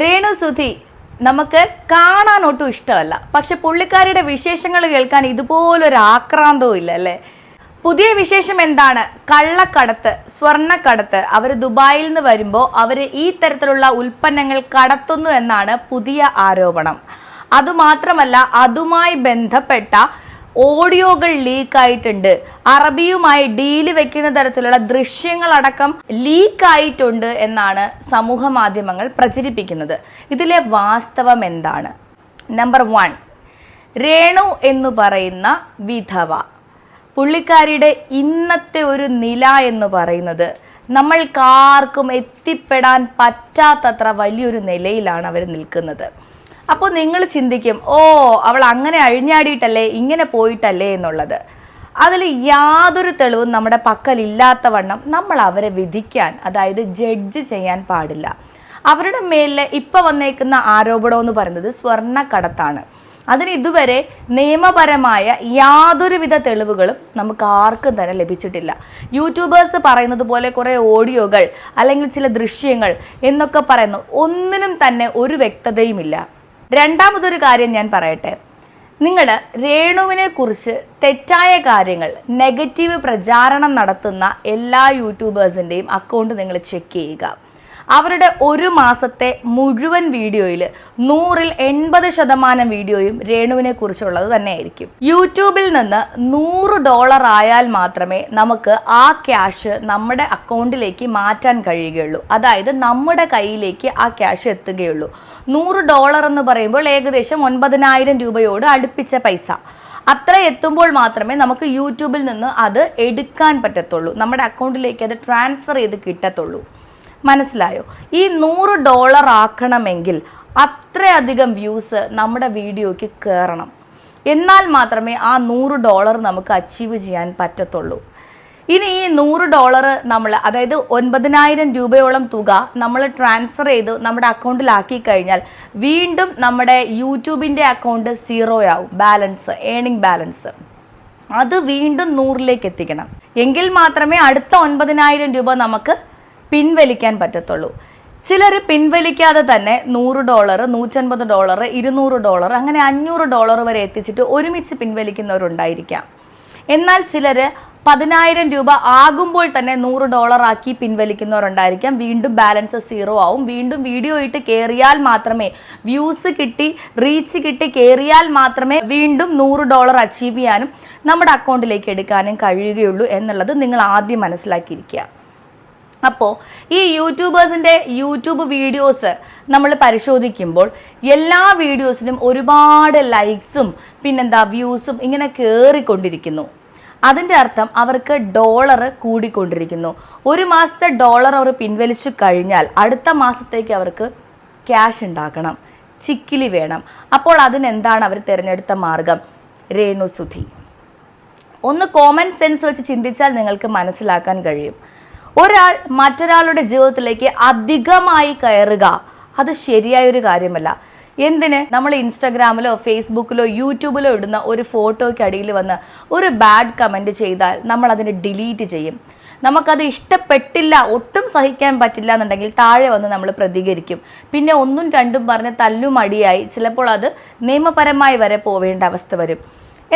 രേണു സുധി നമുക്ക് കാണാൻ ഒട്ടും ഇഷ്ടമല്ല, പക്ഷെ പുള്ളിക്കാരിയുടെ വിശേഷങ്ങൾ കേൾക്കാൻ ഇതുപോലൊരു ആക്രാന്തവും ഇല്ല അല്ലേ. പുതിയ വിശേഷം എന്താണ്? കള്ളക്കടത്ത്, സ്വർണ്ണക്കടത്ത്. അവർ ദുബായിൽ നിന്ന് വരുമ്പോൾ അവർ ഈ തരത്തിലുള്ള ഉൽപ്പന്നങ്ങൾ കടത്തുന്നു എന്നാണ് പുതിയ ആരോപണം. അതുമാത്രമല്ല, അതുമായി ബന്ധപ്പെട്ട ഓഡിയോകൾ ലീക്കായിട്ടുണ്ട്. അറബിയുമായി ഡീല് വെക്കുന്ന തരത്തിലുള്ള ദൃശ്യങ്ങളടക്കം ലീക്കായിട്ടുണ്ട് എന്നാണ് സമൂഹ മാധ്യമങ്ങൾ പ്രചരിപ്പിക്കുന്നത്. ഇതിലെ വാസ്തവം എന്താണ്? നമ്പർ 1, രേണു എന്ന് പറയുന്ന വിധവ, പുള്ളിക്കാരിയുടെ ഇന്നത്തെ ഒരു നില എന്ന് പറയുന്നത് നമ്മൾക്കാർക്കും എത്തിപ്പെടാൻ പറ്റാത്തത്ര വലിയൊരു നിലയിലാണ് അവർ നിൽക്കുന്നത്. അപ്പോൾ നിങ്ങൾ ചിന്തിക്കും, അവൾ അങ്ങനെ അഴിഞ്ഞാടിയിട്ടല്ലേ, ഇങ്ങനെ പോയിട്ടല്ലേ എന്നുള്ളത്. അതിൽ യാതൊരു തെളിവും നമ്മുടെ പക്കലില്ലാത്ത വണ്ണം നമ്മൾ അവരെ വിധിക്കാൻ, അതായത് ജഡ്ജ് ചെയ്യാൻ പാടില്ല. അവരുടെ മേലിൽ ഇപ്പം വന്നേക്കുന്ന ആരോപണം എന്ന് പറയുന്നത് സ്വർണ്ണക്കടത്താണ്. അതിന് ഇതുവരെ നിയമപരമായ യാതൊരുവിധ തെളിവുകളും നമുക്ക് ആർക്കും തന്നെ ലഭിച്ചിട്ടില്ല. യൂട്യൂബേഴ്സ് പറയുന്നത് പോലെ കുറേ ഓഡിയോകൾ അല്ലെങ്കിൽ ചില ദൃശ്യങ്ങൾ എന്നൊക്കെ പറയുന്നു, ഒന്നിനും തന്നെ ഒരു വ്യക്തതയുമില്ല. രണ്ടാമതൊരു കാര്യം ഞാൻ പറയട്ടെ, നിങ്ങൾ രേണുവിനെ കുറിച്ച് തെറ്റായ കാര്യങ്ങൾ, നെഗറ്റീവ് പ്രചാരണം നടത്തുന്ന എല്ലാ യൂട്യൂബേഴ്സിൻ്റെയും അക്കൗണ്ട് നിങ്ങൾ ചെക്ക് ചെയ്യുക. അവരുടെ ഒരു മാസത്തെ മുഴുവൻ വീഡിയോയിൽ 100-ൽ 80% വീഡിയോയും രേണുവിനെ കുറിച്ചുള്ളത് തന്നെയായിരിക്കും. യൂട്യൂബിൽ നിന്ന് $100 ആയാൽ മാത്രമേ നമുക്ക് ആ ക്യാഷ് നമ്മുടെ അക്കൗണ്ടിലേക്ക് മാറ്റാൻ കഴിയുകയുള്ളൂ. അതായത് നമ്മുടെ കയ്യിലേക്ക് ആ ക്യാഷ് എത്തുകയുള്ളൂ. $100 എന്ന് പറയുമ്പോൾ ഏകദേശം 9,000 രൂപയോട് അടുപ്പിച്ച പൈസ. അത്ര എത്തുമ്പോൾ മാത്രമേ നമുക്ക് യൂട്യൂബിൽ നിന്ന് അത് എടുക്കാൻ പറ്റത്തുള്ളൂ, നമ്മുടെ അക്കൗണ്ടിലേക്ക് അത് ട്രാൻസ്ഫർ ചെയ്ത് കിട്ടത്തുള്ളൂ. മനസ്സിലായോ? ഈ $100 ആക്കണമെങ്കിൽ അത്രയധികം വ്യൂസ് നമ്മുടെ വീഡിയോയ്ക്ക് കയറണം. എന്നാൽ മാത്രമേ ആ $100 നമുക്ക് അച്ചീവ് ചെയ്യാൻ പറ്റത്തുള്ളൂ. ഇനി ഈ $100 നമ്മൾ, അതായത് 9,000 രൂപയോളം തുക നമ്മൾ ട്രാൻസ്ഫർ ചെയ്ത് നമ്മുടെ അക്കൗണ്ടിലാക്കി കഴിഞ്ഞാൽ വീണ്ടും നമ്മുടെ യൂട്യൂബിൻ്റെ അക്കൗണ്ട് 0 ആവും, ബാലൻസ്, ഏണിംഗ് ബാലൻസ്. അത് വീണ്ടും 100-ലേക്ക് എത്തിക്കണം. എങ്കിൽ മാത്രമേ അടുത്ത 9,000 രൂപ നമുക്ക് പിൻവലിക്കാൻ പറ്റത്തുള്ളൂ. ചിലർ പിൻവലിക്കാതെ തന്നെ $100, $150, $200, അങ്ങനെ $500 വരെ എത്തിച്ചിട്ട് ഒരുമിച്ച് പിൻവലിക്കുന്നവരുണ്ടായിരിക്കാം. എന്നാൽ ചിലർ 10,000 രൂപ ആകുമ്പോൾ തന്നെ $100 ആക്കി പിൻവലിക്കുന്നവരുണ്ടായിരിക്കാം. വീണ്ടും ബാലൻസ് 0 ആവും. വീണ്ടും വീഡിയോ ഇട്ട് കയറിയാൽ മാത്രമേ, വ്യൂസ് കിട്ടി, റീച്ച് കിട്ടി കയറിയാൽ മാത്രമേ വീണ്ടും $100 അച്ചീവ് ചെയ്യാനും നമ്മുടെ അക്കൗണ്ടിലേക്ക് എടുക്കാനും കഴിയുകയുള്ളൂ എന്നുള്ളത് നിങ്ങൾ ആദ്യം മനസ്സിലാക്കിയിരിക്കുക. അപ്പോൾ ഈ യൂട്യൂബേഴ്സിൻ്റെ യൂട്യൂബ് വീഡിയോസ് നമ്മൾ പരിശോധിക്കുമ്പോൾ എല്ലാ വീഡിയോസിനും ഒരുപാട് ലൈക്സും പിന്നെന്താ വ്യൂസും ഇങ്ങനെ കയറിക്കൊണ്ടിരിക്കുന്നു. അതിൻ്റെ അർത്ഥം അവർക്ക് ഡോളർ കൂടിക്കൊണ്ടിരിക്കുന്നു. ഒരു മാസത്തെ ഡോളർ അവർ പിൻവലിച്ചു കഴിഞ്ഞാൽ അടുത്ത മാസത്തേക്ക് അവർക്ക് ക്യാഷ് ഉണ്ടാക്കണം, ചിക്കിലി വേണം. അപ്പോൾ അതിനെന്താണ് അവർ തിരഞ്ഞെടുത്ത മാർഗം? രേണു സുധി. ഒന്ന് കോമൺ സെൻസ് വെച്ച് ചിന്തിച്ചാൽ നിങ്ങൾക്ക് മനസ്സിലാക്കാൻ കഴിയും. ഒരാൾ മറ്റൊരാളുടെ ജീവിതത്തിലേക്ക് അധികമായി കയറുക, അത് ശരിയായൊരു കാര്യമല്ല. എന്തിന്? നമ്മൾ ഇൻസ്റ്റാഗ്രാമിലോ ഫേസ്ബുക്കിലോ യൂട്യൂബിലോ ഇടുന്ന ഒരു ഫോട്ടോയ്ക്ക് അടിയിൽ വന്ന് ഒരു ബാഡ് കമൻറ്റ് ചെയ്താൽ നമ്മൾ അതിനെ ഡിലീറ്റ് ചെയ്യും. നമുക്കത് ഇഷ്ടപ്പെട്ടില്ല, ഒട്ടും സഹിക്കാൻ പറ്റില്ല എന്നുണ്ടെങ്കിൽ താഴെ വന്ന് നമ്മൾ പ്രതികരിക്കും. പിന്നെ 1ഉം 2ഉം പറഞ്ഞ് തല്ലും അടിയായി ചിലപ്പോൾ അത് നിയമപരമായി വരെ പോവേണ്ട അവസ്ഥ വരും.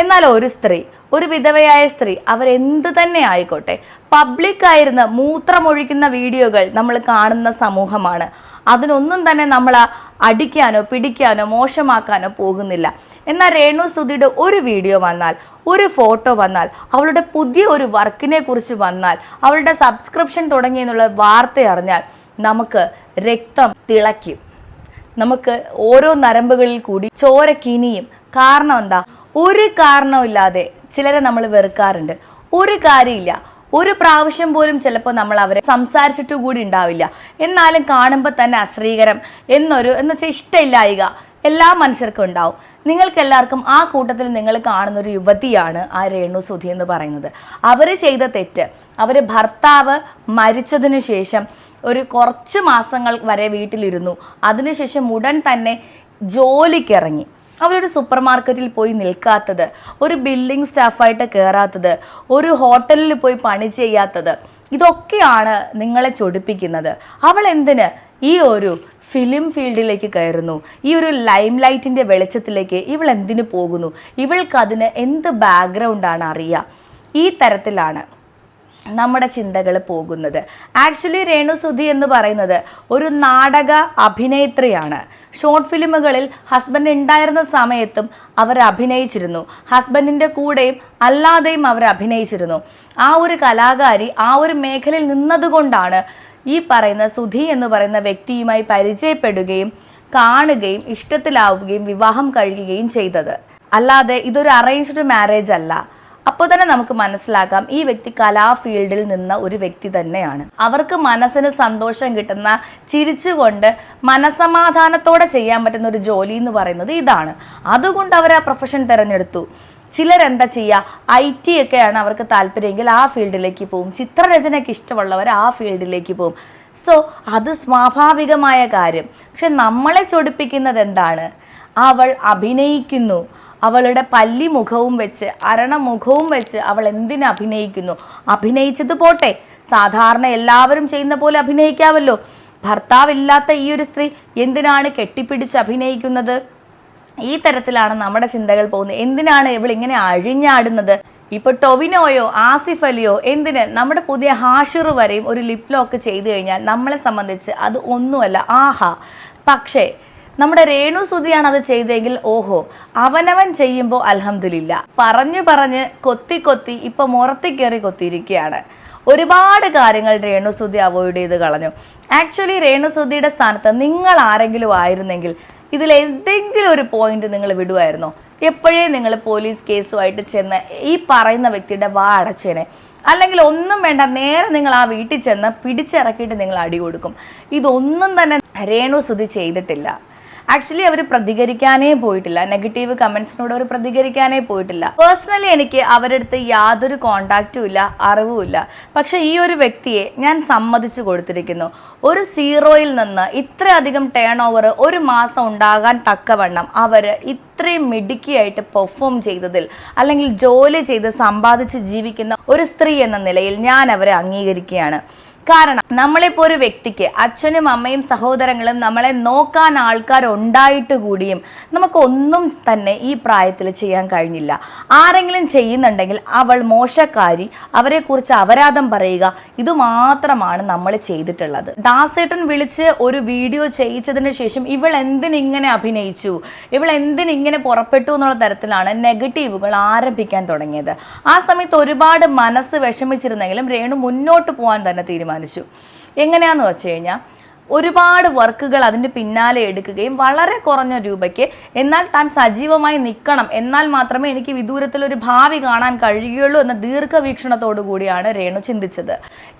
എന്നാൽ ഒരു സ്ത്രീ, ഒരു വിധവയായ സ്ത്രീ, അവരെന്ത് തന്നെ ആയിക്കോട്ടെ, പബ്ലിക്കായിരുന്ന് മൂത്രമൊഴിക്കുന്ന വീഡിയോകൾ നമ്മൾ കാണുന്ന സമൂഹമാണ്. അതിനൊന്നും തന്നെ നമ്മൾ അടിക്കാനോ പിടിക്കാനോ മോശമാക്കാനോ പോകുന്നില്ല. എന്നാൽ രേണു സുധിയുടെ ഒരു വീഡിയോ വന്നാൽ, ഒരു ഫോട്ടോ വന്നാൽ, അവളുടെ പുതിയ ഒരു വർക്കിനെ കുറിച്ച് വന്നാൽ, അവളുടെ സബ്സ്ക്രിപ്ഷൻ തുടങ്ങിയെന്നുള്ള വാർത്ത അറിഞ്ഞാൽ നമുക്ക് രക്തം തിളയ്ക്കും. നമുക്ക് ഓരോ നരമ്പുകളിൽ കൂടി ചോര കിനിയും. കാരണം എന്താ? ഒരു കാരണമില്ലാതെ ചിലരെ നമ്മൾ വെറുക്കാറുണ്ട്. ഒരു കാര്യമില്ല, ഒരു പ്രാവശ്യം പോലും ചിലപ്പോൾ നമ്മൾ അവരെ സംസാരിച്ചിട്ട് കൂടി ഉണ്ടാവില്ല. എന്നാലും കാണുമ്പോൾ തന്നെ അശ്രീകരം എന്നുവെച്ചാൽ ഇഷ്ടമില്ലായിക എല്ലാ മനുഷ്യർക്കും ഉണ്ടാവും. നിങ്ങൾക്കെല്ലാവർക്കും ആ കൂട്ടത്തിൽ നിങ്ങൾ കാണുന്നൊരു യുവതിയാണ് ആ രേണു സുധി എന്ന് പറയുന്നത്. അവർ ചെയ്ത തെറ്റ്, അവർ ഭർത്താവ് മരിച്ചതിന് ശേഷം കുറച്ച് മാസങ്ങൾ വരെ വീട്ടിലിരുന്നു. അതിനുശേഷം ഉടൻ തന്നെ ജോലിക്കിറങ്ങി. അവരൊരു സൂപ്പർ മാർക്കറ്റിൽ പോയി നിൽക്കാത്തത്, ഒരു ബില്ലിംഗ് സ്റ്റാഫായിട്ട് കയറാത്തത്, ഒരു ഹോട്ടലിൽ പോയി പണി ചെയ്യാത്തത്, ഇതൊക്കെയാണ് നിങ്ങളെ ചൊടിപ്പിക്കുന്നത്. അവൾ എന്തിന് ഈ ഒരു ഫിലിം ഫീൽഡിലേക്ക് കയറുന്നു? ഈ ഒരു ലൈം ലൈറ്റിൻ്റെ വെളിച്ചത്തിലേക്ക് ഇവൾ എന്തിനു പോകുന്നു? ഇവൾക്ക് അതിന് എന്ത് ബാക്ക്ഗ്രൗണ്ടാണ് അറിയുക? ഈ തരത്തിലാണ് നമ്മുടെ ചിന്തകൾ പോകുന്നത്. ആക്ച്വലി രേണുസുധി എന്ന് പറയുന്നത് ഒരു നാടക അഭിനേത്രിയാണ്. ഷോർട്ട് ഫിലിമുകളിൽ ഹസ്ബൻഡ് ഉണ്ടായിരുന്ന സമയത്തും അവർ അഭിനയിച്ചിരുന്നു, ഹസ്ബൻഡിൻ്റെ കൂടെയും അല്ലാതെയും അവർ അഭിനയിച്ചിരുന്നു. ആ ഒരു കലാകാരി ആ ഒരു മേഖലയിൽ നിന്നതുകൊണ്ടാണ് ഈ പറയുന്ന സുധി എന്ന് പറയുന്ന വ്യക്തിയുമായി പരിചയപ്പെടുകയും കാണുകയും ഇഷ്ടത്തിലാവുകയും വിവാഹം കഴിയുകയും ചെയ്തത്. അല്ലാതെ ഇതൊരു അറേഞ്ച്ഡ് മാരേജ് അല്ല. അപ്പോൾ തന്നെ നമുക്ക് മനസ്സിലാക്കാം ഈ വ്യക്തി കലാ ഫീൽഡിൽ നിന്ന ഒരു വ്യക്തി തന്നെയാണ്. അവർക്ക് മനസ്സിന് സന്തോഷം കിട്ടുന്ന, ചിരിച്ചുകൊണ്ട് മനസമാധാനത്തോടെ ചെയ്യാൻ പറ്റുന്ന ഒരു ജോലി എന്ന് പറയുന്നത് ഇതാണ്. അതുകൊണ്ട് അവർ ആ പ്രൊഫഷൻ തിരഞ്ഞെടുത്തു. ചിലരെന്താ ചെയ്യുക, IT ഒക്കെയാണ് അവർക്ക് താല്പര്യമെങ്കിൽ ആ ഫീൽഡിലേക്ക് പോകും. ചിത്രരചനയ്ക്ക് ഇഷ്ടമുള്ളവർ ആ ഫീൽഡിലേക്ക് പോകും. സോ അത് സ്വാഭാവികമായ കാര്യം. പക്ഷെ നമ്മളെ ചൊടിപ്പിക്കുന്നത് എന്താണ്? അവൾ അഭിനയിക്കുന്നു. അവളുടെ പല്ലി മുഖവും വെച്ച്, അരണമുഖവും വെച്ച് അവൾ എന്തിനു അഭിനയിക്കുന്നു? അഭിനയിച്ചത് പോട്ടെ, സാധാരണ എല്ലാവരും ചെയ്യുന്ന പോലെ അഭിനയിക്കാമല്ലോ. ഭർത്താവില്ലാത്ത ഈ ഒരു സ്ത്രീ എന്തിനാണ് കെട്ടിപ്പിടിച്ച് അഭിനയിക്കുന്നത്? ഈ തരത്തിലാണ് നമ്മുടെ ചിന്തകൾ പോകുന്നത്. എന്തിനാണ് ഇവൾ ഇങ്ങനെ അഴിഞ്ഞാടുന്നത്? ഇപ്പോൾ ടൊവിനോയോ ആസിഫ് അലിയോ എന്തിന്, നമ്മുടെ പുതിയ ഹാഷിർ വരെയും ഒരു ലിപ് ലോക്ക് ചെയ്തു കഴിഞ്ഞാൽ നമ്മളെ സംബന്ധിച്ച് അത് ഒന്നുമല്ല, ആഹാ. പക്ഷേ നമ്മുടെ രേണുസുധിയാണ് അത് ചെയ്തെങ്കിൽ ഓഹോ, അവനവൻ ചെയ്യുമ്പോൾ അൽഹംദുലില്ലാ. പറഞ്ഞ് കൊത്തി കൊത്തി ഇപ്പൊ മുറത്തി കയറി കൊത്തിയിരിക്കുകയാണ്. ഒരുപാട് കാര്യങ്ങൾ രേണുസുധി അവോയ്ഡ് ചെയ്ത് കളഞ്ഞു. ആക്ച്വലി രേണുസുധിയുടെ സ്ഥാനത്ത് നിങ്ങൾ ആരെങ്കിലും ആയിരുന്നെങ്കിൽ ഇതിൽ എന്തെങ്കിലും ഒരു പോയിന്റ് നിങ്ങൾ വിടുമായിരുന്നോ? എപ്പോഴേ നിങ്ങൾ പോലീസ് കേസുമായിട്ട് ചെന്ന് ഈ പറയുന്ന വ്യക്തിയുടെ വാ അടച്ചേനെ. അല്ലെങ്കിൽ ഒന്നും വേണ്ട, നേരെ നിങ്ങൾ ആ വീട്ടിൽ ചെന്ന് പിടിച്ചിറക്കിയിട്ട് നിങ്ങൾ അടി കൊടുക്കും. ഇതൊന്നും തന്നെ രേണുസുധി ചെയ്തിട്ടില്ല. ആക്ച്വലി അവർ പ്രതികരിക്കാനേ പോയിട്ടില്ല. നെഗറ്റീവ് കമൻസിനോട് അവർ പ്രതികരിക്കാനേ പോയിട്ടില്ല. പേഴ്സണലി എനിക്ക് അവരുടെ അടുത്ത് യാതൊരു കോണ്ടാക്റ്റും ഇല്ല, അറിവുമില്ല. പക്ഷെ ഈ ഒരു വ്യക്തിയെ ഞാൻ സമ്മതിച്ചു കൊടുത്തിരിക്കുന്നു. ഒരു സീറോയിൽ നിന്ന് ഇത്രയധികം ടേൺ ഓവർ ഒരു മാസം ഉണ്ടാകാൻ തക്കവണ്ണം അവർ ഇത്രയും മിടുക്കിയായിട്ട് പെർഫോം ചെയ്തതിൽ, അല്ലെങ്കിൽ ജോലി ചെയ്ത് സമ്പാദിച്ച് ജീവിക്കുന്ന ഒരു സ്ത്രീ എന്ന നിലയിൽ ഞാൻ അവരെ അംഗീകരിക്കുകയാണ്. കാരണം നമ്മളിപ്പോൾ ഒരു വ്യക്തിക്ക് അച്ഛനും അമ്മയും സഹോദരങ്ങളും നമ്മളെ നോക്കാൻ ആൾക്കാരുണ്ടായിട്ട് കൂടിയും നമുക്കൊന്നും തന്നെ ഈ പ്രായത്തിൽ ചെയ്യാൻ കഴിഞ്ഞില്ല. ആരെങ്കിലും ചെയ്യുന്നുണ്ടെങ്കിൽ അവൾ മോശക്കാരി, അവരെക്കുറിച്ച് അപരാധം പറയുക, ഇതുമാത്രമാണ് നമ്മൾ ചെയ്തിട്ടുള്ളത്. ദാസേട്ടൻ വിളിച്ച് ഒരു വീഡിയോ ചെയ്യിച്ചതിന് ശേഷം ഇവൾ എന്തിനിങ്ങനെ അഭിനയിച്ചു, ഇവൾ എന്തിനിങ്ങനെ പുറപ്പെട്ടു എന്നുള്ള തരത്തിലാണ് നെഗറ്റീവുകൾ ആരംഭിക്കാൻ തുടങ്ങിയത്. ആ സമയത്ത് ഒരുപാട് മനസ്സ് വിഷമിച്ചിരുന്നെങ്കിലും രേണു മുന്നോട്ട് പോകാൻ തന്നെ തീരുമാനിച്ചു. എങ്ങനെയാന്ന് വെച്ച് കഴിഞ്ഞാൽ ഒരുപാട് വർക്കുകൾ അതിൻ്റെ പിന്നാലെ എടുക്കുകയും വളരെ കുറഞ്ഞ രൂപയ്ക്ക് എന്നാൽ താൻ സജീവമായി നിൽക്കണം, എന്നാൽ മാത്രമേ എനിക്ക് വിദൂരത്തിലൊരു ഭാവി കാണാൻ കഴിയുള്ളൂ എന്ന ദീർഘവീക്ഷണത്തോടു കൂടിയാണ് രേണു ചിന്തിച്ചത്.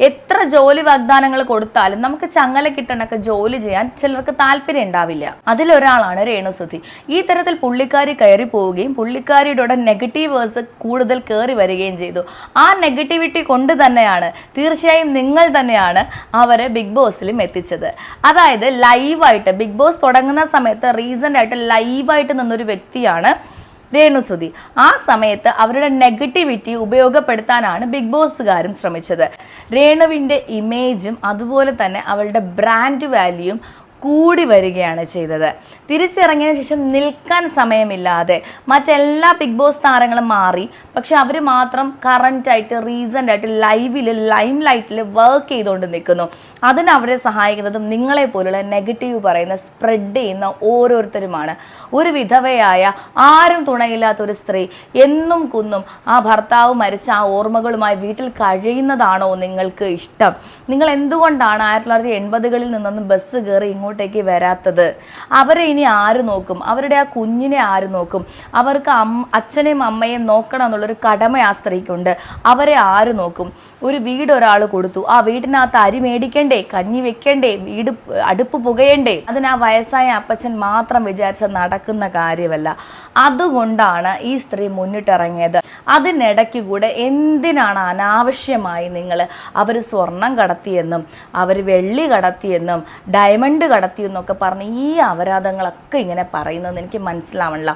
എത്ര ജോലി വാഗ്ദാനങ്ങൾ കൊടുത്താലും നമുക്ക് ചങ്ങല കിട്ടണൊക്കെ ജോലി ചെയ്യാൻ ചിലർക്ക് താല്പര്യം ഉണ്ടാവില്ല. അതിലൊരാളാണ് രേണുസുധി. ഈ തരത്തിൽ പുള്ളിക്കാരി കയറി പോവുകയും പുള്ളിക്കാരിയുടെ നെഗറ്റീവേഴ്സ് കൂടുതൽ കയറി വരികയും ചെയ്തു. ആ നെഗറ്റിവിറ്റി കൊണ്ട് തന്നെയാണ് തീർച്ചയായും നിങ്ങൾ തന്നെയാണ് അവരെ ബിഗ് ബോസിലും എത്തിച്ചത്. അതായത് ലൈവായിട്ട് ബിഗ് ബോസ് തുടങ്ങുന്ന സമയത്ത് റീസെന്റ് ആയിട്ട് ലൈവായിട്ട് നിന്നൊരു വ്യക്തിയാണ് രേണുസുധി. ആ സമയത്ത് അവരുടെ നെഗറ്റിവിറ്റി ഉപയോഗപ്പെടുത്താനാണ് ബിഗ് ബോസുകാരും ശ്രമിച്ചത്. രേണുവിൻ്റെ ഇമേജും അതുപോലെ തന്നെ അവളുടെ ബ്രാൻഡ് വാല്യൂയും കൂടി വരികയാണ് ചെയ്തത്. തിരിച്ചിറങ്ങിയതിനു ശേഷം നിൽക്കാൻ സമയമില്ലാതെ മറ്റെല്ലാ ബിഗ് ബോസ് താരങ്ങളും മാറി, പക്ഷെ അവർ മാത്രം കറൻറ്റായിട്ട് റീസെൻ്റായിട്ട് ലൈവിൽ ലൈം ലൈറ്റിൽ വർക്ക് ചെയ്തുകൊണ്ട് നിൽക്കുന്നു. അതിന് അവരെ സഹായിക്കുന്നതും നിങ്ങളെ പോലുള്ള നെഗറ്റീവ് പറയുന്ന സ്പ്രെഡ് ചെയ്യുന്ന ഓരോരുത്തരുമാണ്. ഒരു വിധവയായ ആരും തുണയില്ലാത്തൊരു സ്ത്രീ എന്നും കുന്നും ആ ഭർത്താവ് മരിച്ച ആ ഓർമ്മകളുമായി വീട്ടിൽ കഴിയുന്നതാണോ നിങ്ങൾക്ക് ഇഷ്ടം? നിങ്ങൾ എന്തുകൊണ്ടാണ് 1980കളിൽ നിന്നൊന്നും ബസ് കയറി ഇങ്ങോട്ടേക്ക് വരാത്തത്? അവരെ ഇനി ആര് നോക്കും? അവരുടെ ആ കുഞ്ഞിനെ ആര് നോക്കും? അവർക്ക് അച്ഛനെയും അമ്മയും നോക്കണം എന്നുള്ളൊരു കടമ ആ സ്ത്രീക്കുണ്ട്. അവരെ ആര് നോക്കും? ഒരു വീട് ഒരാൾ കൊടുത്തു, ആ വീട്ടിനകത്ത് അരി മേടിക്കണ്ടേ, കഞ്ഞി വെക്കണ്ടേ, വീട് അടുപ്പ് പുകയണ്ടേ? അതിന് ആ വയസ്സായ അപ്പച്ചൻ മാത്രം വിചാരിച്ച നടക്കുന്ന കാര്യമല്ല. അതുകൊണ്ടാണ് ഈ സ്ത്രീ മുന്നിട്ടിറങ്ങിയത്. അതിനിടയ്ക്ക് കൂടെ എന്തിനാണ് അനാവശ്യമായി നിങ്ങൾ അവർ സ്വർണം കടത്തിയെന്നും അവർ വെള്ളി കടത്തിയെന്നും ഡയമണ്ട് കടത്തി എന്നൊക്കെ പറഞ്ഞ് ഈ അപരാധങ്ങളൊക്കെ ഇങ്ങനെ പറയുന്നതെന്ന് എനിക്ക് മനസ്സിലാവണില്ല.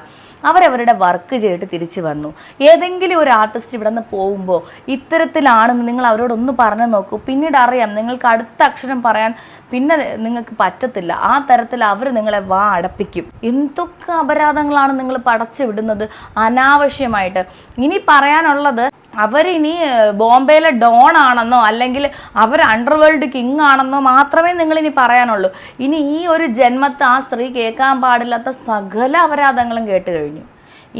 അവരവരുടെ വർക്ക് ചെയ്തിട്ട് തിരിച്ചു വന്നു. ഏതെങ്കിലും ഒരു ആർട്ടിസ്റ്റ് ഇവിടെ നിന്ന് പോകുമ്പോൾ ഇത്തരത്തിലാണെന്ന് നിങ്ങൾ അവരോടൊന്ന് പറഞ്ഞു നോക്കൂ. പിന്നീട് അറിയാം നിങ്ങൾക്ക് അടുത്ത അക്ഷരം പറയാൻ പിന്നെ നിങ്ങൾക്ക് പറ്റത്തില്ല. ആ തരത്തിൽ അവർ നിങ്ങളെ അടപ്പിക്കും. എന്തൊക്കെ അപരാധങ്ങളാണ് നിങ്ങൾ പടച്ചു വിടുന്നത് അനാവശ്യമായിട്ട്. ഇനി പറയാനുള്ളത്, അവരിനി ബോംബെയിലെ ഡോൺ ആണെന്നോ അല്ലെങ്കിൽ അവർ അണ്ടർവേൾഡ് കിങ് ആണെന്നോ മാത്രമേ നിങ്ങളിനി പറയാനുള്ളൂ. ഇനി ഈ ഒരു ജന്മത്ത് ആ സ്ത്രീ കേൾക്കാൻ പാടില്ലാത്ത സകല അപരാധങ്ങളും കേട്ട് കഴിഞ്ഞു.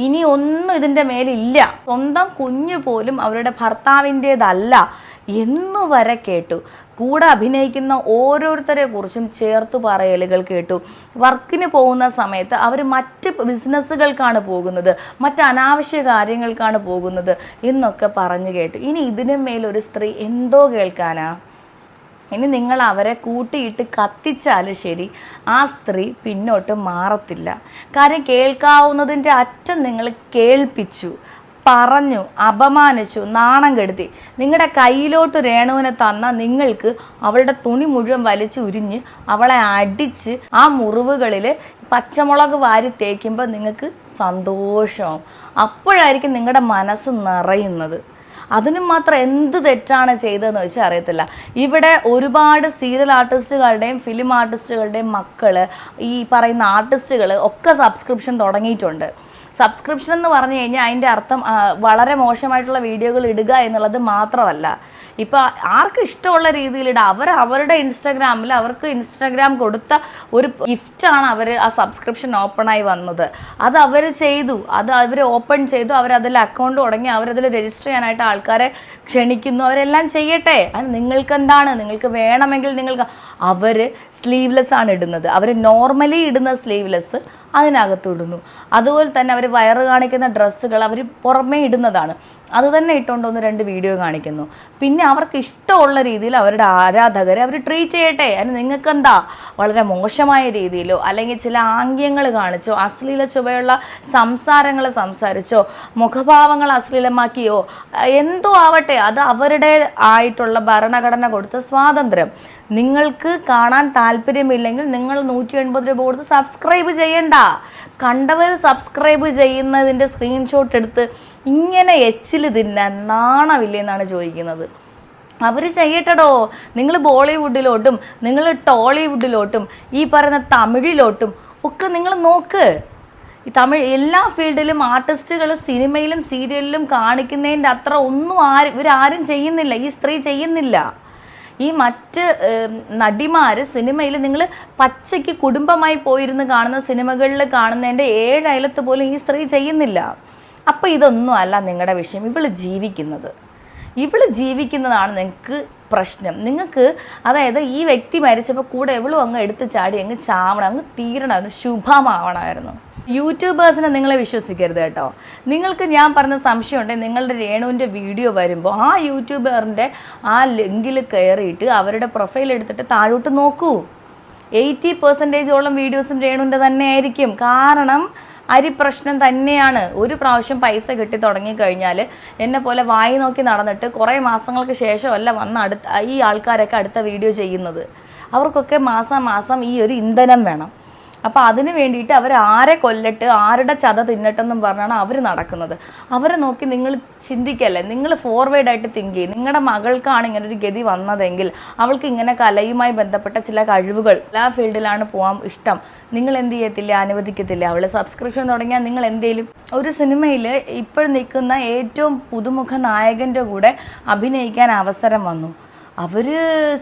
ഇനി ഒന്നും ഇതിൻ്റെ മേലില്ല. സ്വന്തം കുഞ്ഞു പോലും അവരുടെ ഭർത്താവിൻ്റേതല്ല എന്നുവരെ കേട്ടു. കൂടെ അഭിനയിക്കുന്ന ഓരോരുത്തരെ കുറിച്ചും ചേർത്തു പറയലുകൾ കേട്ടു. വർക്കിന് പോകുന്ന സമയത്ത് അവർ മറ്റ് ബിസിനസ്സുകൾക്കാണ് പോകുന്നത്, മറ്റ് അനാവശ്യ കാര്യങ്ങൾക്കാണ് പോകുന്നത് എന്നൊക്കെ പറഞ്ഞു കേട്ടു. ഇനി ഇതിനു മേലൊരു സ്ത്രീ എന്തോ കേൾക്കാനാ? ഇനി നിങ്ങൾ അവരെ കൂട്ടിയിട്ട് കത്തിച്ചാലും ശരി, ആ സ്ത്രീ പിന്നോട്ട് മാറത്തില്ല. കാര്യം കേൾക്കാവുന്നതിൻ്റെ അറ്റം നിങ്ങൾ കേൾപ്പിച്ചു, പറഞ്ഞു, അപമാനിച്ചു, നാണം കെടുത്തി. നിങ്ങളുടെ കയ്യിലോട്ട് രേണുവിനെ തന്ന നിങ്ങൾക്ക് അവളുടെ തുണി മുഴുവൻ വലിച്ച് ഉരിഞ്ഞ് അവളെ അടിച്ച് ആ മുറിവുകളിൽ പച്ചമുളക് വാരി തേക്കുമ്പോൾ നിങ്ങൾക്ക് സന്തോഷമാവും. അപ്പോഴായിരിക്കും നിങ്ങളുടെ മനസ്സ് നിറയുന്നത്. അതിനും മാത്രം എന്ത് തെറ്റാണ് ചെയ്തതെന്ന് വെച്ചാൽ അറിയത്തില്ല. ഇവിടെ ഒരുപാട് സീരിയൽ ആർട്ടിസ്റ്റുകളുടെയും ഫിലിം ആർട്ടിസ്റ്റുകളുടെയും മക്കൾ, ഈ പറയുന്ന ആർട്ടിസ്റ്റുകൾ ഒക്കെ സബ്സ്ക്രിപ്ഷൻ തുടങ്ങിയിട്ടുണ്ട്. സബ്സ്ക്രിപ്ഷൻ എന്ന് പറഞ്ഞു കഴിഞ്ഞാൽ അതിൻ്റെ അർത്ഥം വളരെ മോശമായിട്ടുള്ള വീഡിയോകൾ ഇടുക എന്നുള്ളത് മാത്രമല്ല. ഇപ്പോൾ ആർക്ക് ഇഷ്ടമുള്ള രീതിയിലിടുക. അവരുടെ ഇൻസ്റ്റാഗ്രാമിൽ അവർക്ക് ഇൻസ്റ്റാഗ്രാം കൊടുത്ത ഒരു ഗിഫ്റ്റാണ് അവർ ആ സബ്സ്ക്രിപ്ഷൻ ഓപ്പണായി വന്നത്. അത് അവർ ചെയ്തു, അത് അവർ ഓപ്പൺ ചെയ്തു, അവരതിൽ അക്കൗണ്ട് തുടങ്ങി, അവരതിൽ രജിസ്റ്റർ ചെയ്യാനായിട്ട് ആൾക്കാരെ ക്ഷണിക്കുന്നു. അവരെല്ലാം ചെയ്യട്ടെ. അത് നിങ്ങൾക്ക് എന്താണ്? നിങ്ങൾക്ക് വേണമെങ്കിൽ നിങ്ങൾക്ക്. അവർ സ്ലീവ്ലെസ് ആണ് ഇടുന്നത്. അവർ നോർമലി ഇടുന്ന സ്ലീവ്ലെസ് അതിനകത്ത് ഇടുന്നു. അതുപോലെ തന്നെ അവർ വയറ് കാണിക്കുന്ന ഡ്രസ്സുകൾ അവർ പുറമേ ഇടുന്നതാണ്. അത് തന്നെ ഇട്ടുകൊണ്ട് 1-2 വീഡിയോ കാണിക്കുന്നു. പിന്നെ അവർക്ക് ഇഷ്ടമുള്ള രീതിയിൽ അവരുടെ ആരാധകരെ അവർ ട്രീറ്റ് ചെയ്യട്ടെ. അതിന് നിങ്ങൾക്കെന്താ? വളരെ മോശമായ രീതിയിലോ അല്ലെങ്കിൽ ചില ആംഗ്യങ്ങൾ കാണിച്ചോ, അശ്ലീല ചുവയുള്ള സംസാരങ്ങൾ സംസാരിച്ചോ, മുഖഭാവങ്ങൾ അശ്ലീലമാക്കിയോ, എന്തോ ആവട്ടെ, അത് അവരുടെ ആയിട്ടുള്ള ഭരണഘടന കൊടുത്ത സ്വാതന്ത്ര്യം. നിങ്ങൾക്ക് കാണാൻ താല്പര്യമില്ലെങ്കിൽ നിങ്ങൾ 180 രൂപ കൊടുത്ത് സബ്സ്ക്രൈബ് ചെയ്യണ്ട. കണ്ടവർ സബ്സ്ക്രൈബ് ചെയ്യുന്നതിൻ്റെ സ്ക്രീൻഷോട്ട് എടുത്ത് ഇങ്ങനെ എച്ചിൽ തിന്നാൻ നാണമില്ലേ എന്നാണ് ചോദിക്കുന്നത്. അവർ ചെയ്യട്ടടോ. നിങ്ങൾ ബോളിവുഡിലോട്ടും നിങ്ങൾ ടോളിവുഡിലോട്ടും ഈ പറയുന്ന തമിഴിലോട്ടും ഒക്കെ നിങ്ങൾ നോക്ക്. ഈ തമിഴ് എല്ലാ ഫീൽഡിലും ആർട്ടിസ്റ്റുകൾ സിനിമയിലും സീരിയലിലും കാണിക്കുന്നതിൻ്റെ അത്ര ഒന്നും ഇവരാരും ചെയ്യുന്നില്ല. ഈ സ്ത്രീ ചെയ്യുന്നില്ല. ഈ മറ്റ് നടിമാർ സിനിമയിൽ നിങ്ങൾ പച്ചയ്ക്ക് കുടുംബമായി പോയിരുന്ന് കാണുന്ന സിനിമകളിൽ കാണുന്നതിൻ്റെ 7 അയലത്ത് പോലും ഈ സ്ത്രീ ചെയ്യുന്നില്ല. അപ്പോൾ ഇതൊന്നും അല്ല നിങ്ങളുടെ വിഷയം. ഇവള് ജീവിക്കുന്നതാണ് നിങ്ങൾക്ക് പ്രശ്നം. നിങ്ങൾക്ക് അതായത് ഈ വ്യക്തി മരിച്ചപ്പോൾ കൂടെ എവളും അങ്ങ് എടുത്ത് ചാടി അങ്ങ് ചാവണം, അങ്ങ് തീരണമായിരുന്നു, ശുഭമാവണമായിരുന്നു. യൂട്യൂബേഴ്സിനെ നിങ്ങളെ വിശ്വസിക്കരുത് കേട്ടോ. നിങ്ങൾക്ക് ഞാൻ പറഞ്ഞ സംശയമുണ്ടെങ്കിൽ നിങ്ങളുടെ രേണുവിൻ്റെ വീഡിയോ വരുമ്പോൾ ആ യൂട്യൂബറിൻ്റെ ആ ലിങ്കിൽ കയറിയിട്ട് അവരുടെ പ്രൊഫൈൽ എടുത്തിട്ട് താഴോട്ട് നോക്കൂ. 80% വീഡിയോസും രേണുവിൻ്റെ തന്നെ ആയിരിക്കും. കാരണം അരിപ്രശ്നം തന്നെയാണ്. ഒരു പ്രാവശ്യം പൈസ കിട്ടി തുടങ്ങിക്കഴിഞ്ഞാൽ എന്നെ പോലെ വായി നോക്കി നടന്നിട്ട് കുറേ മാസങ്ങൾക്ക് ശേഷമല്ല വന്ന് ഈ ആൾക്കാരൊക്കെ അടുത്ത വീഡിയോ ചെയ്യുന്നത്. അവർക്കൊക്കെ മാസം ഈ ഒരു ഇന്ധനം വേണം. അപ്പോൾ അതിന് വേണ്ടിയിട്ട് അവർ ആരെ കൊല്ലട്ട്, ആരുടെ ചത തിന്നട്ടെന്നും പറഞ്ഞാണ് അവർ നടക്കുന്നത്. അവരെ നോക്കി നിങ്ങൾ ചിന്തിക്കല്ലേ. നിങ്ങൾ ഫോർവേഡായിട്ട് തിങ്ക് ചെയ്യും. നിങ്ങളുടെ മകൾക്കാണ് ഇങ്ങനൊരു ഗതി വന്നതെങ്കിൽ അവൾക്ക് ഇങ്ങനെ കലയുമായി ബന്ധപ്പെട്ട ചില കഴിവുകൾ എല്ലാ ഫീൽഡിലാണ് പോകാൻ ഇഷ്ടം. നിങ്ങൾ എന്ത് ചെയ്യത്തില്ല? അനുവദിക്കത്തില്ല. അവൾ സബ്സ്ക്രിപ്ഷൻ തുടങ്ങിയാൽ നിങ്ങൾ എന്തെങ്കിലും ഒരു സിനിമയിൽ ഇപ്പോൾ നിൽക്കുന്ന ഏറ്റവും പുതുമുഖ നായകൻ്റെ കൂടെ അഭിനയിക്കാൻ അവസരം വന്നു. അവർ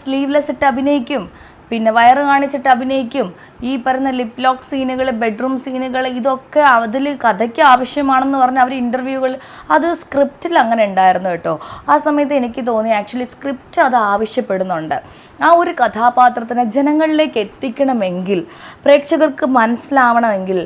സ്ലീവ്ലെസ് ഇട്ട് അഭിനയിക്കും, പിന്നെ വയറ് കാണിച്ചിട്ട് അഭിനയിക്കും. ഈ പറയുന്ന ലിപ് ലോക്ക് സീനുകൾ, ബെഡ്റൂം സീനുകൾ, ഇതൊക്കെ അതിൽ കഥയ്ക്ക് ആവശ്യമാണെന്ന് പറഞ്ഞ് അവർ ഇൻ്റർവ്യൂകൾ, അത് സ്ക്രിപ്റ്റിൽ അങ്ങനെ ഉണ്ടായിരുന്നു കേട്ടോ. ആ സമയത്ത് എനിക്ക് തോന്നി ആക്ച്വലി സ്ക്രിപ്റ്റ് അത് ആവശ്യപ്പെടുന്നുണ്ട്. ആ ഒരു കഥാപാത്രത്തിനെ ജനങ്ങളിലേക്ക് എത്തിക്കണമെങ്കിൽ, പ്രേക്ഷകർക്ക് മനസ്സിലാവണമെങ്കിൽ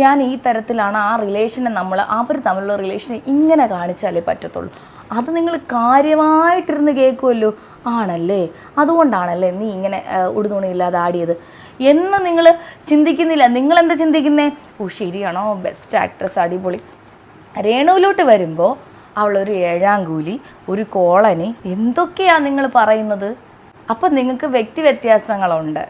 ഞാൻ ഈ തരത്തിലാണ് ആ റിലേഷനെ അവർ തമ്മിലുള്ള റിലേഷനെ ഇങ്ങനെ കാണിച്ചാലേ പറ്റത്തുള്ളൂ. അത് നിങ്ങൾ കാര്യമായിട്ടിരുന്ന് കേൾക്കുമല്ലോ. ആണല്ലേ, അതുകൊണ്ടാണല്ലേ നീ ഇങ്ങനെ ഉടുതുണിയില്ലാതെ ആടിയത് എന്ന് നിങ്ങൾ ചിന്തിക്കുന്നില്ല. നിങ്ങളെന്താ ചിന്തിക്കുന്നേ? ഓ ശരിയാണോ, ബെസ്റ്റ് ആക്ട്രസ്, അടിപൊളി. രേണുവിലോട്ട് വരുമ്പോൾ അവളൊരു 7ാം കൂലി, ഒരു കോളനി, എന്തൊക്കെയാണ് നിങ്ങൾ പറയുന്നത്? അപ്പം നിങ്ങൾക്ക് വ്യക്തി വ്യത്യാസങ്ങളുണ്ട്.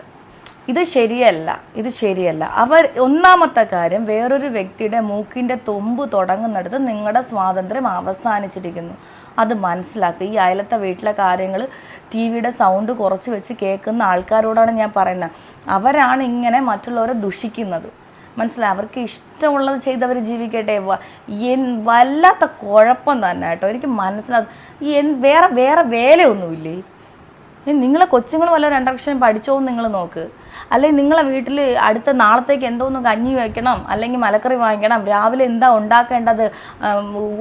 ഇത് ശരിയല്ല, ഇത് ശരിയല്ല. അവർ ഒന്നാമത്തെ കാര്യം, വേറൊരു വ്യക്തിയുടെ മൂക്കിൻ്റെ തുമ്പ് തുടങ്ങുന്നിടത്ത് നിങ്ങളുടെ സ്വാതന്ത്ര്യം അവസാനിച്ചിരിക്കുന്നു. അത് മനസ്സിലാക്കുക. ഈ അയലത്തെ വീട്ടിലെ കാര്യങ്ങൾ ടി വിയുടെ സൗണ്ട് കുറച്ച് വെച്ച് കേൾക്കുന്ന ആൾക്കാരോടാണ് ഞാൻ പറയുന്നത്. അവരാണ് ഇങ്ങനെ മറ്റുള്ളവരെ ദുഷിക്കുന്നത്. മനസ്സിലായി? അവർക്ക് ഇഷ്ടമുള്ളത് ചെയ്തവർ ജീവിക്കട്ടെ. വല്ലാത്ത കുഴപ്പം തന്നെ കേട്ടോ. എനിക്ക് മനസ്സിലാകും. വേറെ വേലയൊന്നുമില്ലേ? നിങ്ങളെ കൊച്ചുങ്ങൾ വല്ല രണ്ടക്ഷരം പഠിച്ചോന്ന് നിങ്ങൾ നോക്ക്. അല്ലെങ്കിൽ നിങ്ങളെ വീട്ടിൽ അടുത്ത നാളത്തേക്ക് എന്തോന്ന് കഞ്ഞി വയ്ക്കണം, അല്ലെങ്കിൽ മലക്കറി വാങ്ങിക്കണം, രാവിലെ എന്താ ഉണ്ടാക്കേണ്ടത്,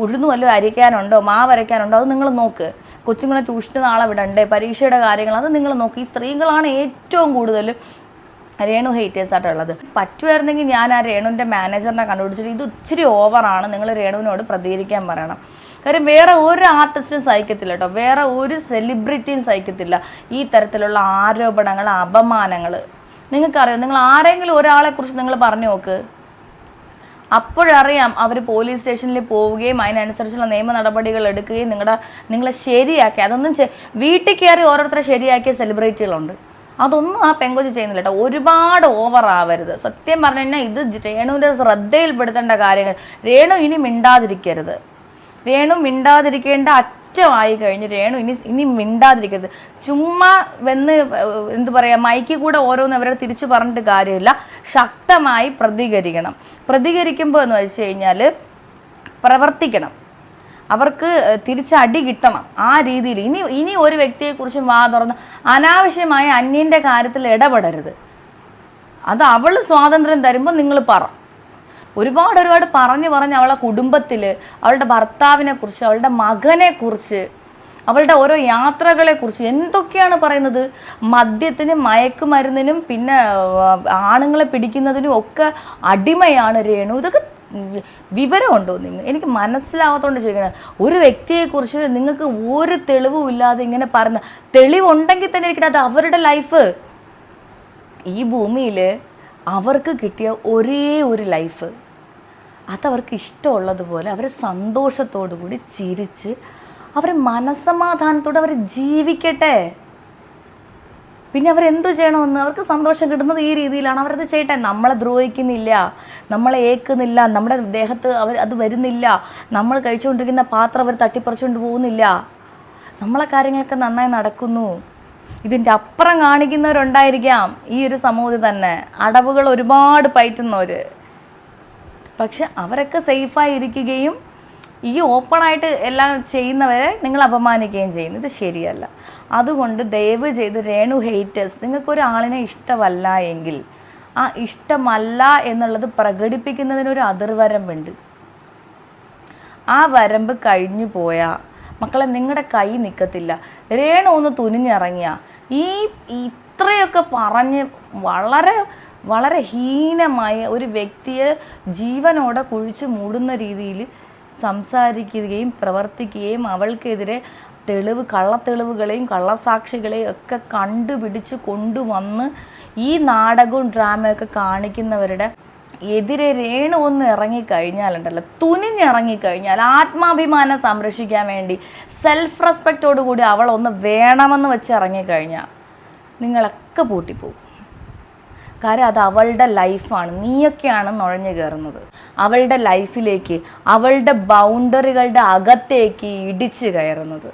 ഉഴുന്ന് വല്ലതും അരിക്കാനുണ്ടോ, മാവ് അരയ്ക്കാനുണ്ടോ, അത് നിങ്ങൾ നോക്ക്. കൊച്ചുങ്ങളെ ട്യൂഷന് നാളെ വിടണ്ടേ, പരീക്ഷയുടെ കാര്യങ്ങൾ, അത് നിങ്ങൾ നോക്ക്. ഈ സ്ത്രീകളാണ് ഏറ്റവും കൂടുതൽ രേണു ഹേറ്റേഴ്സായിട്ടുള്ളത്. പറ്റുമായിരുന്നെങ്കിൽ ഞാൻ ആ രേണുവിൻ്റെ മാനേജറിനെ കണ്ടുപിടിച്ചിട്ട് ഇത് ഇച്ചിരി ഓവറാണ്, നിങ്ങൾ രേണുവിനോട് പ്രതികരിക്കാൻ പറയണം. കാര്യം വേറെ ഒരു ആർട്ടിസ്റ്റും സഹിക്കത്തില്ല കേട്ടോ, വേറെ ഒരു സെലിബ്രിറ്റിയും സഹിക്കത്തില്ല ഈ തരത്തിലുള്ള ആരോപണങ്ങൾ, അപമാനങ്ങൾ. നിങ്ങൾക്കറിയാം, നിങ്ങൾ ആരെങ്കിലും ഒരാളെക്കുറിച്ച് നിങ്ങൾ പറഞ്ഞു നോക്ക്, അപ്പോഴറിയാം അവർ പോലീസ് സ്റ്റേഷനിൽ പോവുകയും അതിനനുസരിച്ചുള്ള നിയമ നടപടികൾ എടുക്കുകയും നിങ്ങളെ ശരിയാക്കി. അതൊന്നും വീട്ടിൽ കയറി ഓരോരുത്തരെ ശരിയാക്കിയ സെലിബ്രിറ്റികളുണ്ട്. അതൊന്നും ആ പെങ്കൊച്ച് ചെയ്യുന്നില്ല കേട്ടോ. ഒരുപാട് ഓവർ ആവരുത്. സത്യം പറഞ്ഞു കഴിഞ്ഞാൽ ഇത് രേണുവിൻ്റെ ശ്രദ്ധയിൽപ്പെടുത്തേണ്ട കാര്യങ്ങൾ. രേണു ഇനി മിണ്ടാതിരിക്കരുത്. രേണു മിണ്ടാതിരിക്കേണ്ട അറ്റമായി കഴിഞ്ഞ് രേണു ഇനി മിണ്ടാതിരിക്കരുത്. ചുമ്മാ എന്ത് പറയുക, മൈക്കിൽ കൂടെ ഓരോന്ന് അവരെ തിരിച്ചു പറഞ്ഞിട്ട് കാര്യമില്ല. ശക്തമായി പ്രതികരിക്കണം. പ്രതികരിക്കുമ്പോൾ എന്ന് വെച്ച് കഴിഞ്ഞാൽ പ്രവർത്തിക്കണം. അവർക്ക് തിരിച്ചടി കിട്ടണം. ആ രീതിയിൽ ഇനി ഒരു വ്യക്തിയെക്കുറിച്ച് വാ തുറന്ന് അനാവശ്യമായ അന്യൻ്റെ കാര്യത്തിൽ ഇടപെടരുത്. അത് അവൾ സ്വാതന്ത്ര്യം തരുമ്പോൾ നിങ്ങൾ പറ. ഒരുപാട് പറഞ്ഞ് അവളെ കുടുംബത്തിൽ, അവളുടെ ഭർത്താവിനെക്കുറിച്ച്, അവളുടെ മകനെക്കുറിച്ച്, അവളുടെ ഓരോ യാത്രകളെക്കുറിച്ച് എന്തൊക്കെയാണ് പറയുന്നത്. മദ്യത്തിനും മയക്കുമരുന്നിനും പിന്നെ ആണുങ്ങളെ പിടിക്കുന്നതിനും ഒക്കെ അടിമയാണ് രേണു. ഇതൊക്കെ വിവരമുണ്ടോ എനിക്ക് മനസ്സിലാവാത്തോണ്ട് ചോദിക്കണം. ഒരു വ്യക്തിയെക്കുറിച്ച് നിങ്ങൾക്ക് ഒരു തെളിവും ഇല്ലാതെ ഇങ്ങനെ പറയുന്ന, തെളിവുണ്ടെങ്കിൽ തന്നെ ഇരിക്കട്ടെ, അത് അവരുടെ ലൈഫ്. ഈ ഭൂമിയിൽ അവർക്ക് കിട്ടിയ ഒരേ ഒരു ലൈഫ്, അതവർക്ക് ഇഷ്ടമുള്ളതുപോലെ അവർ സന്തോഷത്തോടു കൂടി ചിരിച്ച് അവർ മനസ്സമാധാനത്തോടെ അവർ ജീവിക്കട്ടെ. പിന്നെ അവരെന്തു ചെയ്യണമെന്ന്, അവർക്ക് സന്തോഷം കിട്ടുന്നത് ഈ രീതിയിലാണ്, അവരത് ചെയ്യട്ടെ. നമ്മളെ ദ്രോഹിക്കുന്നില്ല, നമ്മളെ ഏൽക്കുന്നില്ല, നമ്മുടെ ദേഹത്ത് അത് വരുന്നില്ല, നമ്മൾ കഴിച്ചുകൊണ്ടിരിക്കുന്ന പാത്രം അവർ തട്ടിപ്പറിച്ചുകൊണ്ട് പോകുന്നില്ല, നമ്മളെ കാര്യങ്ങളൊക്കെ നന്നായി നടക്കുന്നു. ഇതിൻ്റെ അപ്പുറം കാണിക്കുന്നവരുണ്ടായിരിക്കാം ഈ ഒരു സമൂഹത്തിൽ തന്നെ, അടവുകൾ ഒരുപാട് പയറ്റുന്നവർ. പക്ഷെ അവരൊക്കെ സേഫായി ഇരിക്കുകയും ഈ ഓപ്പണായിട്ട് എല്ലാം ചെയ്യുന്നവരെ നിങ്ങൾ അപമാനിക്കുകയും ചെയ്യുന്നു. ഇത് ശരിയല്ല. അതുകൊണ്ട് ദയവ് ചെയ്ത് രേണു ഹേറ്റേഴ്സ്, നിങ്ങൾക്കൊരാളിനെ ഇഷ്ടമല്ല എങ്കിൽ ആ ഇഷ്ടമല്ല എന്നുള്ളത് പ്രകടിപ്പിക്കുന്നതിനൊരു അതിർവരമ്പുണ്ട്. ആ വരമ്പ് കഴിഞ്ഞു പോയാൽ മക്കളെ നിങ്ങളുടെ കൈ നിൽക്കത്തില്ല. രേണു ഒന്ന് തുനിഞ്ഞിറങ്ങിയ ഇത്രയൊക്കെ പറഞ്ഞ് വളരെ വളരെ ഹീനമായ ഒരു വ്യക്തിയെ ജീവനോടെ കുഴിച്ചു മൂടുന്ന രീതിയിൽ സംസാരിക്കുകയും പ്രവർത്തിക്കുകയും അവൾക്കെതിരെ കള്ളത്തെളിവുകളെയും കള്ളസാക്ഷികളെയും ഒക്കെ കണ്ടുപിടിച്ച് കൊണ്ടുവന്ന് ഈ നാടകവും ഡ്രാമയൊക്കെ കാണിക്കുന്നവരുടെ എതിരെ രേണു ഒന്ന് ഇറങ്ങിക്കഴിഞ്ഞാലുണ്ടല്ലോ, തുനിഞ്ഞിറങ്ങിക്കഴിഞ്ഞാൽ, ആത്മാഭിമാനം സംരക്ഷിക്കാൻ വേണ്ടി സെൽഫ് റെസ്പെക്റ്റോടുകൂടി അവൾ ഒന്ന് വേണമെന്ന് വെച്ച് ഇറങ്ങിക്കഴിഞ്ഞാൽ നിങ്ങളൊക്കെ പൂട്ടിപ്പോവും. കാര്യം അത് അവളുടെ ലൈഫാണ്. നീയൊക്കെയാണ് നുഴഞ്ഞു കയറുന്നത് അവളുടെ ലൈഫിലേക്ക്, അവളുടെ ബൗണ്ടറികളുടെ അകത്തേക്ക് ഇടിച്ചു കയറുന്നത്.